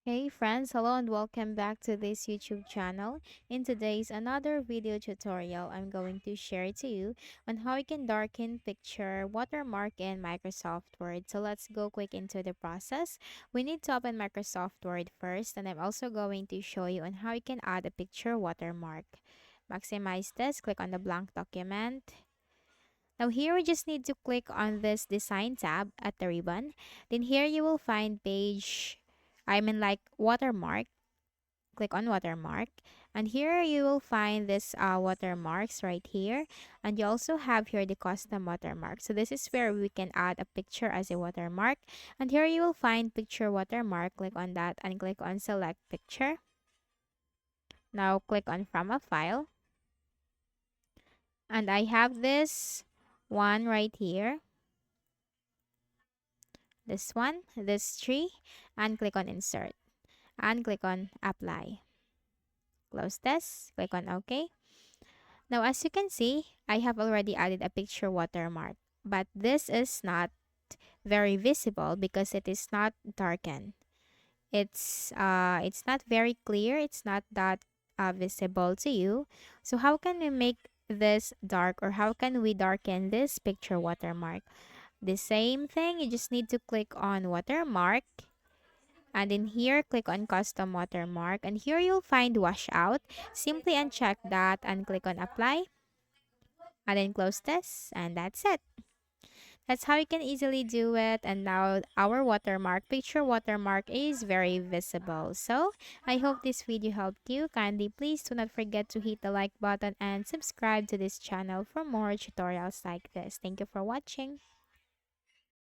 Hey friends, hello and welcome back to this YouTube channel. In today's another video tutorial, I'm going to share to you on how you can darken picture watermark in Microsoft Word. So let's go quick into the process. We need to open Microsoft Word first, and I'm also going to show you on how you can add a picture watermark. Maximize this, click on the blank document. Now here we just need to click on this design tab at the ribbon. Then here you will find like watermark. Click on watermark. And here you will find this watermarks right here. And you also have here the custom watermark. So this is where we can add a picture as a watermark. And here you will find picture watermark. Click on that and click on select picture. Now click on from a file. And I have this one right here. This one, this tree, and click on insert and click on apply. Close this, click on OK. Now as you can see, I have already added a picture watermark, but this is not very visible because it is not darkened. It's not very clear, it's not that visible to you. So how can we make this dark, or how can we darken this picture watermark? The same thing, you just need to click on watermark. And in here, click on custom watermark. And here you'll find washout. Simply uncheck that and click on apply. And then close this. And that's it. That's how you can easily do it. And now our watermark, picture watermark is very visible. So I hope this video helped you. Kindly please do not forget to hit the like button and subscribe to this channel for more tutorials like this. Thank you for watching.